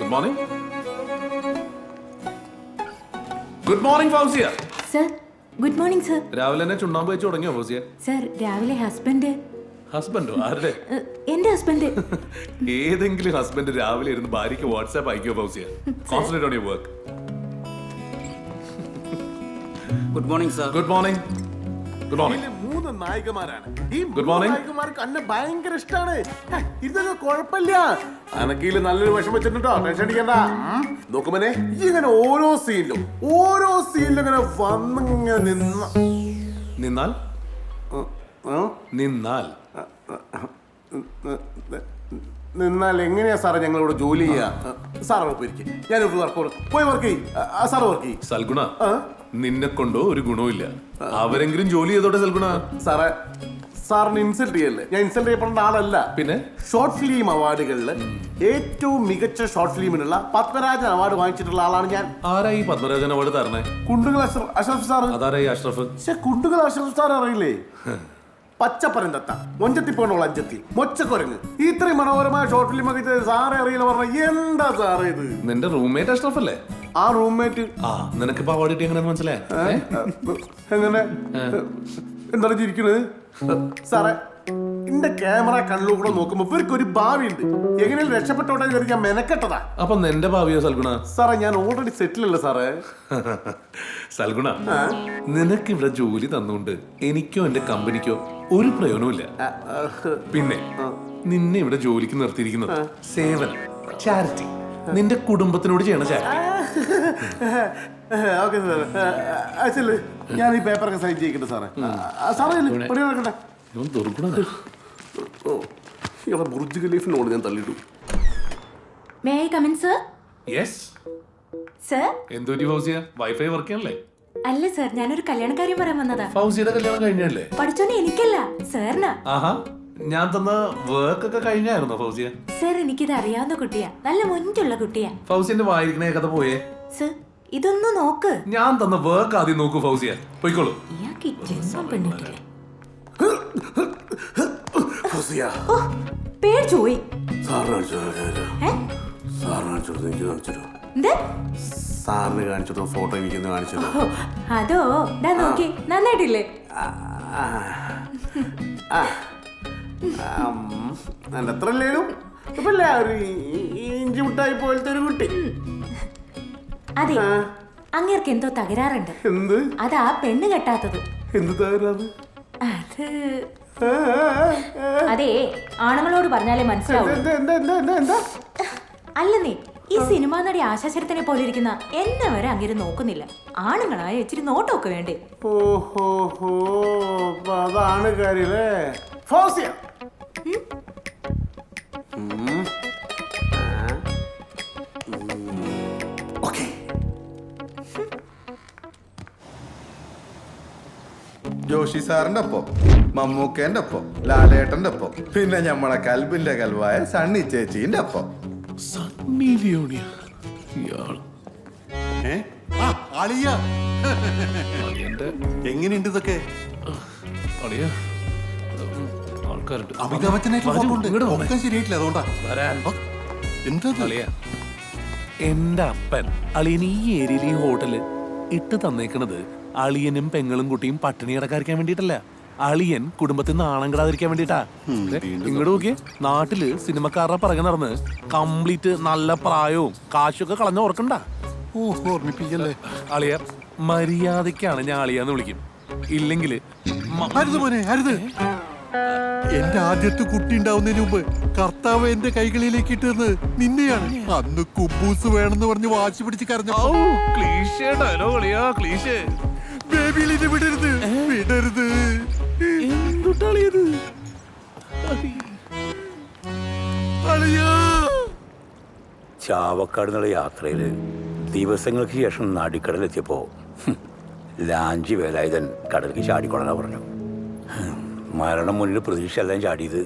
Good morning. Good morning, Fousiya. Sir good morning sir. രാവിലെ തന്നെ ചുണ്ണാമ്പ് വെച്ച് തുടങ്ങിയോ ഫൗസിയ? സർ രാവിലെ ഹസ്ബൻഡ്. ഹസ്ബൻഡോ? ആരുടെ? എന്റെ ഹസ്ബൻഡ്. ഏതെങ്കിലും ഹസ്ബൻഡ് രാവിലെ ഇരുന്ന് ഭാര്യയ്ക്ക് വാട്സാപ്പ് അയക്കോ Fousiya? Concentrate on your work. Good morning sir. Good morning. Good morning. മൂന്ന് നായികമാരാണ്. ഈ Good morning. നായികമാർക്ക് എന്നെ ഭയങ്കര ഇഷ്ടമാണ്. ഇതൊക്കെ കുഴപ്പമില്ല. അനക്കീല് നല്ലൊരു വിഷം വെച്ചിട്ടുണ്ടോ? ടെൻഷൻ അടിക്കണ്ട. നോക്കുമനെ ഇങ്ങനെ ഓരോ സീനിലും ഇങ്ങനെ വന്നിങ്ങനെ നിന്നാൽ നിന്നാൽ എങ്ങനെയാ സാറേ ഞങ്ങളോട് ജോലി ചെയ്യാ? സാറ് പോയിരിക്കും, ഞാനൊരു പോയി വർക്ക് ചെയ്യും. സാറ് വർക്ക് ചെയ്യും. സൽഗുണ, നിന്നെ കൊണ്ടോ ഒരു ഗുണവുമില്ല. അവരെങ്കിലും ജോലി ചെയ്തോട്ടെ സൽഗുണ. സാറേ, സാറിന് ഇൻസൾട്ട് ചെയ്യല്ലേ? ഞാൻ ഇൻസൾട്ട് ചെയ്യപ്പെടേണ്ട ആളല്ല. പിന്നെ ഷോർട്ട് ഫിലിം അവാർഡുകളിൽ ഏറ്റവും മികച്ച ഷോർട്ട് ഫിലിമിനുള്ള പത്മരാജൻ അവാർഡ് വാങ്ങിച്ചിട്ടുള്ള ആളാണ് ഞാൻ. ആരാ ഈ പത്മരാജൻ അവാർഡ് തരണേ? കുണ്ടുകൾ അഷ്റഫ് സാർ. അതാരാ ഈ അഷ്റഫ്? പക്ഷെ കുണ്ടുകൾ അഷ്റഫ് സാർ അറിയില്ലേ? പച്ചപ്പരന്തത്ത, മൊഞ്ചത്തിപ്പോണുള്ള അഞ്ചത്തി, മൊച്ചക്കുരങ്ങ്, ഇത്രയും മനോഹരമായ ഷോർട്ട് ഫിലിം ഒക്കെ സാറെ അറിയില്ല പറഞ്ഞ എന്താ സാറേ ഇത്? നിന്റെ റൂംമേറ്റ് അഷ്റഫ് അല്ലേ? ആ റൂംമേറ്റ്. നിനക്കിപ്പോ അവാർഡ് കിട്ടി എങ്ങനെ മനസ്സിലായി? എങ്ങനെ? എന്താണ് ചിരിക്കുന്നത് സാറേ? എന്റെ ക്യാമറ കണ്ണിലൂടെ നോക്കുമ്പോ ഇവർക്ക് ഒരു ഭാവിയുണ്ട്. എങ്ങനെയും രക്ഷപ്പെട്ടോട്ടെ കയറി ഞാൻ മെനക്കെട്ടതാ. അപ്പൊ നിന്റെ ഭാവിയോ സൽഗുണ? സാറേ, ഞാൻ ഓൾറെഡി സെറ്റിലല്ലേ സാറേ. സൽഗുണ, നിനക്ക് ഇവിടെ ജോലി തന്നുകൊണ്ട് എനിക്കോ എന്റെ കമ്പനിക്കോ ഒരു പ്രയോജനമില്ല. പിന്നെ നിന്നെ ഇവിടെ ജോലിക്ക് നിർത്തിയിരിക്കുന്നത് സേവനം, ചാരിറ്റി, നിന്റെ കുടുംബത്തിനോട് ചെയ്യണ ചാരിറ്റി. ഓക്കെ സാറേ, ഞാൻ ഈ പേപ്പറൊക്കെ സൈൻ ചെയ്യിക്കട്ടെ സാറേ. സാറേ പണി നടക്കട്ടെ. ബുർജ് ഖലീഫിനോട് ഞാൻ തള്ളിട്ടു. May I come in sir? Yes sir. എന്തൊരു ഫൗസിയ, വൈഫൈ വർക്ക് ചെയ്യണല്ലേ? അല്ല സർ, ഞാനൊരു കല്യാണക്കാര്യം പറയാൻ വന്നതാ. ഫൗസിയുടെ കല്യാണം കഴിഞ്ഞല്ലേ? പഠിച്ചോനെ എനിക്കല്ല സാറിനാ. ആഹാ, ഞാൻ തന്ന വർക്ക് ഒക്കെ കഴിഞ്ഞായിരുന്നോ ഫൗസിയ? സർ, എനിക്കിത് അറിയാവുന്ന കുട്ടിയാ, നല്ല മുൻപുള്ള കുട്ടിയാ. ഫൗസിന്റെ വായിരിക്കണേ കഥ പോയേ. സർ, ഇതൊന്ന് നോക്ക്. ഞാൻ തന്ന വർക്ക് ആദ്യം നോക്കൂ ഫൗസിയ. പോയിക്കോളൂ. ഇയാൾക്ക് ജന്മം പെണ്ണിട്ടില്ലേ? പേടിച്ചു പോയി. സാറിന് കാണിച്ചിട്ടോ ഫോട്ടോ എനിക്കൊന്ന് കാണിച്ചോ? അതോ, നോക്കി നന്നായിട്ടില്ലേ? എന്റെ അത്ര അല്ലേലും ഒരു ഇഞ്ചി മുട്ടായി പോലത്തെ ഒരു കുട്ടി. അതെ, അങ്ങേർക്ക് എന്തോ തകരാറുണ്ട്. എന്ത്? അതാ പെണ്ണ് കെട്ടാത്തത്. എന്ത് തകരാറ്? അത് അതെ, ആണുങ്ങളോട് പറഞ്ഞാലേ മനസ്സിലാവും. അല്ലെന്നേ, ഈ സിനിമാ നടി ആശാശരത്തിനെ പോലെ ഇരിക്കുന്ന എന്നെ വരെ അങ്ങനെ നോക്കുന്നില്ല. ആണുങ്ങളായ ഇച്ചിരി നോട്ടമൊക്കെ വേണ്ടേ? ഓഹോ, അതാണ് കാര്യല്ലേ? ജോഷി സാറിന്റെ ഒപ്പം, മമ്മൂക്കേന്റെ ഒപ്പം, ലാലേട്ടന്റെ ഒപ്പം, പിന്നെ ഞമ്മളെ കൽബിന്റെ കൽവായ സണ്ണി ചേച്ചീന്റെ ഒപ്പം. എങ്ങനെയുണ്ട് ഇതൊക്കെ? ശരിയായിട്ടില്ല, അതുകൊണ്ടാ. എന്റെ അപ്പൻ അളിയൻ ഈ ഏരിയയിൽ ഈ ഹോട്ടല് ഇട്ട് തന്നേക്കണത് അളിയനും പെങ്ങളും കുട്ടിയും പട്ടിണി കിടക്കാതിരിക്കാൻ വേണ്ടിട്ടല്ല, അളിയൻ കുടുംബത്തിൽ നാണം കിടാതിരിക്കാൻ വേണ്ടിട്ടാ. ഇങ്ങോട്ട് നോക്കിയേ, നാട്ടില് സിനിമക്കാരുടെ പിറകെ നടന്ന് കംപ്ലീറ്റ് നല്ല പ്രായവും കാശൊക്കെ കളഞ്ഞ ഓർക്കണ്ട. ഓർമ്മിപ്പിക്കല്ലേ അളിയ, മര്യാദക്കാണ് ഞാൻ അളിയാന്ന് വിളിക്കും. ഇല്ലെങ്കില് എന്റെ ആദ്യത്തെ കുട്ടി ഉണ്ടാവുന്നതിന് മുമ്പ് കർത്താവ് എന്റെ കൈകളിലേക്ക് ഇട്ടുന്നത് നിന്നെയാണ്. അന്ന് കുബൂസ് വേണമെന്ന് പറഞ്ഞ് വാശി പിടിച്ച് കരഞ്ഞു. വിടരുത്, വിടരുത്. ചാവക്കാട് നിന്നുള്ള യാത്രയില് ദിവസങ്ങൾക്ക് ശേഷം നാടിക്കടലെത്തിയപ്പോ ലാഞ്ചി വേലായുധൻ കടലിലേക്ക് ചാടിക്കൊള്ളാൻ പറഞ്ഞു. മരണം മുന്നിൽ പ്രതീക്ഷ എല്ലാം ചാടിയത്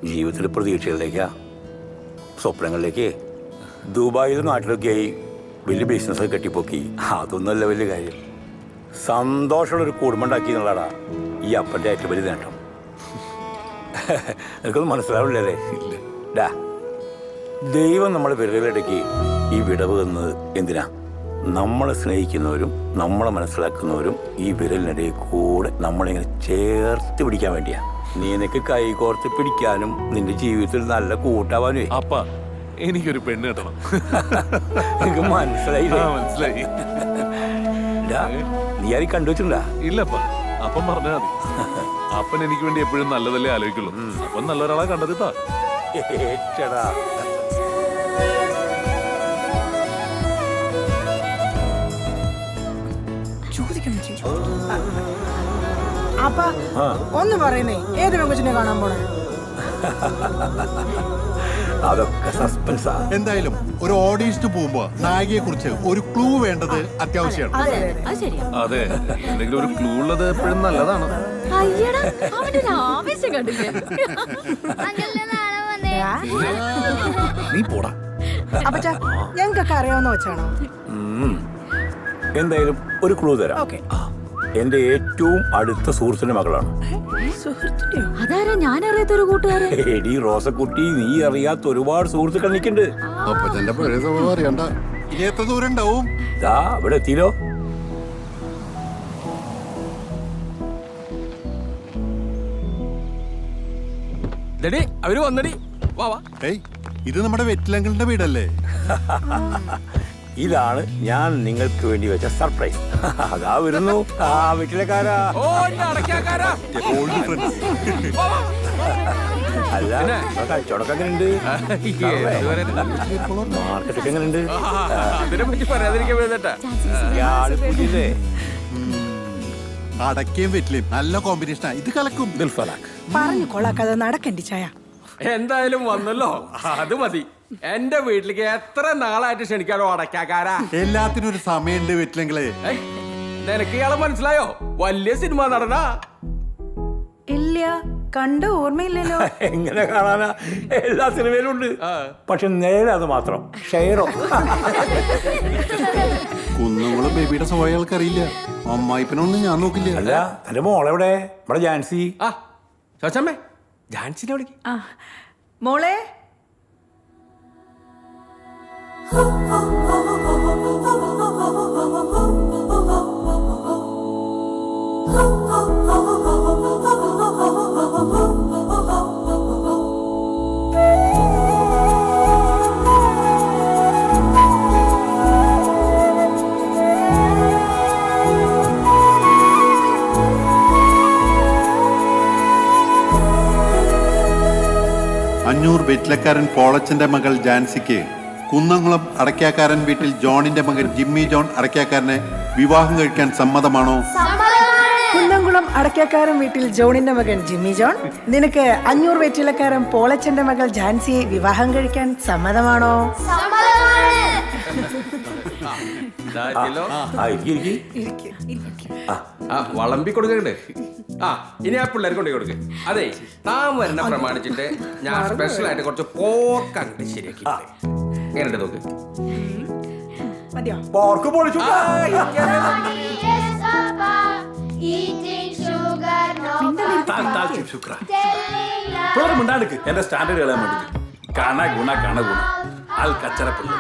ജീവിതത്തിലെ പ്രതീക്ഷകളിലേക്കാ, സ്വപ്നങ്ങളിലേക്ക്. ദുബായിലും നാട്ടിലൊക്കെയായി വലിയ ബിസിനസ്സൊക്കെ കെട്ടിപ്പൊക്കി. അതൊന്നുമല്ല വലിയ കാര്യം. സന്തോഷമുള്ളൊരു കുടുംബമുണ്ടാക്കി എന്നുള്ളതാ ഈ അപ്പൻ്റെ ഏറ്റവും വലിയ നേട്ടം. എനിക്കൊന്നും മനസ്സിലാവില്ലല്ലേ? ഡാ, ദൈവം നമ്മളെ വിരലിടയ്ക്ക് ഈ വിടവ് എന്നത് എന്തിനാ? നമ്മളെ സ്നേഹിക്കുന്നവരും നമ്മളെ മനസ്സിലാക്കുന്നവരും ഈ വിരലിനിടയിൽ കൂടെ നമ്മളിങ്ങനെ ചേർത്ത് പിടിക്കാൻ വേണ്ടിയാ. നീ എനിക്ക് കൈ കോർത്ത് പിടിക്കാനും നിന്റെ ജീവിതത്തിൽ നല്ല കൂട്ടാവാനുമേ. അപ്പ എനിക്കൊരു പെണ്ണ് കിട്ടണം. എനിക്ക് മനസ്സിലായില്ലേ? മനസ്സിലായി. നീ ആരും കണ്ടുവച്ചിട്ടുണ്ടാ? ഇല്ലപ്പ, അപ്പം പറഞ്ഞാ മതി. അപ്പൻ എനിക്ക് വേണ്ടി എപ്പോഴും നല്ലതല്ലേ ആലോചിക്കുള്ളൂ. അപ്പം നല്ലൊരാളെ കണ്ടെത്തിത്താ. ഏറ്റടാ. അപ്പ ഒന്ന് പറയുന്നേ, ഏത് പെങ്കൊച്ചിനെ കാണാൻ പോണേ? അതൊക്കെ സസ്പെൻസാ. എന്തായാലും ഒരു ഓഡീഷന് പോകുമ്പോ നായികയെ കുറിച്ച് ഒരു ക്ലൂ വേണ്ടത് അത്യാവശ്യമാണ്. അത് ശരിയാ. അതെ, എന്തെങ്കിലും ഒരു ക്ലൂ ഉള്ളത് എപ്പോഴും നല്ലതാണ്. അയ്യടാ, അവന്റെ ഒരു ആവേശം കണ്ടില്ലേ? നീ പോടാ. അപ്പച്ച, ഞങ്ങൾക്കൊക്കെ അറിയാവുന്ന വെച്ചാണോ? എന്തായാലും ഒരു ക്ലൂ തരാം. ഓക്കെ. എന്റെ ഏറ്റവും അടുത്ത സുഹൃത്തിന്റെ മകളാണ്. സുഹൃത്തിന്റെയോ? അതാരാ? ഞാൻ അറിയാത്തൊരു കൂട്ടുകാരൻ. എടി റോസക്കുട്ടി, നീ അറിയാത്ത ഒരുപാട് സുഹൃത്തുക്കൾ നിൽക്കുന്നുണ്ട്. അപ്പൊ എന്റെ പഴയ സ്വഭാവം അറിയണ്ട. ഇനി എത്ര ദൂരം ഉണ്ടാവും? ദാ ഇവിടെ എത്തിയില്ലോ. അവര് വന്നടി. വാ വാ. ഏയ്, ഇത് നമ്മുടെ വെറ്റിലങ്ങളുടെ വീടല്ലേ? ഇതാണ് ഞാൻ നിങ്ങൾക്ക് വേണ്ടി വെച്ച സർപ്രൈസ്. അതാ വരുന്നു ആ വീട്ടിലെക്കാരാ. ഓ എന്റെ അടയ്ക്കാക്കാരാ. Old friends. അല്ല, കച്ചവടമൊക്കെ എങ്ങനെയുണ്ട്? മാർക്കറ്റൊക്കെ എങ്ങനെയുണ്ട്? അതിനെ പറ്റി പറയാതിരിക്കാൻ വേണ്ടിട്ടാ. ഇയാള് പുതിയതേ. അടക്കയും വെറ്റിലയും നല്ല കോമ്പിനേഷനാ. ഇത് കലക്കും. ദിൽഫലാഖ്. പറഞ്ഞു കൊള്ളാക്കാതെ നടക്കണ്ടി ചായ. എന്തായാലും വന്നല്ലോ, അത് മതി. എന്റെ വീട്ടിലേക്ക് എത്ര നാളായിട്ട് ക്ഷണിക്കാനോ അടയ്ക്കാക്കാരാ. എല്ലാത്തിനും ഒരു സമയമുണ്ട് വെറ്റിലെങ്കിലേ. ഏയ്, നിനക്ക് ഇയാളെ മനസ്സിലായോ? വലിയ സിനിമ നടനാ. ഇല്ല, കണ്ട ഓർമ്മയില്ലല്ലോ. എങ്ങനെ കാണാനാ? എല്ലാ സിനിമയിലും ഉണ്ട്. പക്ഷെ നേരെ അത് മാത്രം ഷെയറോ. കുന്നംകുളം ബേബിയുടെ സ്വഭാവം അയാൾക്ക് അറിയില്ല. അമ്മായിപ്പനൊന്നും ഞാൻ നോക്കില്ല. അല്ല, എന്റെ മോളെവിടെ? നമ്മുടെ ജാൻസി. ആ ചോച്ചമ്മേ, ജാൻസിനെ വിളിക്ക്. മോളെ, അഞ്ഞൂർ വെറ്റിലക്കാരൻ പോളച്ചന്റെ മകൾ ജാൻസിക്ക് കുന്നംകുളം അടയ്ക്കാക്കാരൻ വീട്ടിൽ ജോണിന്റെ മകൻ ജിമ്മി ജോൺ അടയ്ക്കാക്കാരനെ വിവാഹം കഴിക്കാൻ സമ്മതമാണോ? കുന്നംകുളം അടയ്ക്കാക്കാരൻ വീട്ടിൽ ജോണിന്റെ മകൻ ജിമ്മി ജോൺ, നിനക്ക് അഞ്ഞൂർ വെറ്റിലക്കാരൻ പോളച്ചന്റെ മകൾ ജാൻസിയെ വിവാഹം കഴിക്കാൻ സമ്മതമാണോ? ദാ എത്തിയല്ലോ. ആ, വളമ്പി കൊടുക്കണ്ടേ? ആ, ഇനി ആ പിള്ളേർക്ക് കൊണ്ടു കൊടുക്ക്. അതെ, താൻ വരുന്ന പ്രമാണിച്ചിട്ട് ഞാൻ സ്പെഷ്യൽ ആയിട്ട് കുറച്ച് പോർക്ക് അങ്ങോട്ട് ശരിയാക്കി. എങ്ങനെയുണ്ട് നോക്ക്? മതിയോ? പോർക്ക് പൊളിച്ചു. എന്റെ സ്റ്റാൻഡേർഡ് കളയാൻ വേണ്ടി കണ ഗുണ ആൾ കച്ചറപ്പിള്ള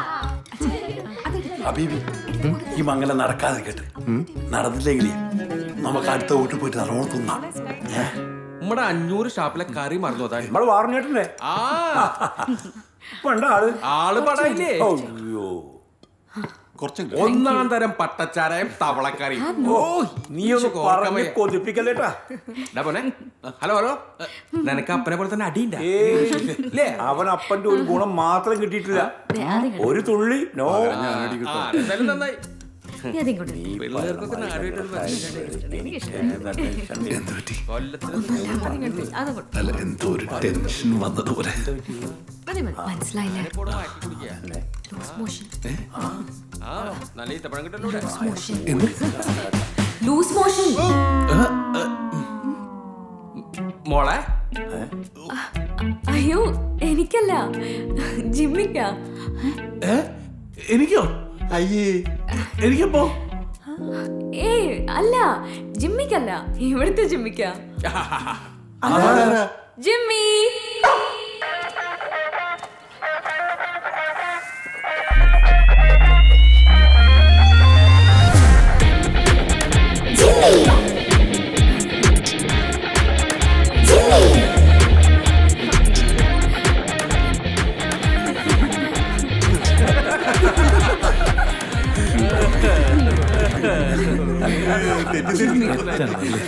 അബീബി ഈ മംഗലം നടക്കാതിരിക്കട്ടെ. നടന്നില്ലെങ്കിൽ നമുക്ക് അടുത്ത വീട്ടിൽ പോയിട്ട് നല്ലോണം തിന്നാം. നമ്മുടെ 500 ഷാപ്പിലെ കറി മറന്നു അതാ. നമ്മള് വാറിഞ്ഞിട്ടുണ്ടേ. ആ, വേണ്ട ആള് ആള് പടായില്ലേ? അയ്യോ, ഒന്നാം തരം പട്ടച്ചാരയും തവളക്കറി. ഓ, നീ ഒന്ന് പറഞ്ഞ് കൊതിപ്പിക്കല്ലേട്ടാ. ഹലോ ഹലോ, നിനക്ക് അപ്പനെ പോലെ തന്നെ അടിയുണ്ട? അവൻ അപ്പന്റെ ഒരു ഗുണം മാത്രം കിട്ടിയിട്ടില്ല, ഒരു തുള്ളി. നോ, എന്തായാലും നന്നായി. എന്തുപറ്റി? അല്ല, എന്തോ ഒരു ടെൻഷൻ വന്നതുപോലെ. മനസ്സിലായില്ല. Loose motion. മോളെ, അയ്യോ എനിക്കല്ല, ജിമ്മിക്കാ. എനിക്കോ? അയ്യേ, എനിക്കപ്പോ? ഏയ് അല്ല, ജിമ്മിക്കല്ല, ഇവിടുത്തെ ജിമ്മിക്കാ. ജിമ്മി. തെറ്റാണല്ലേ?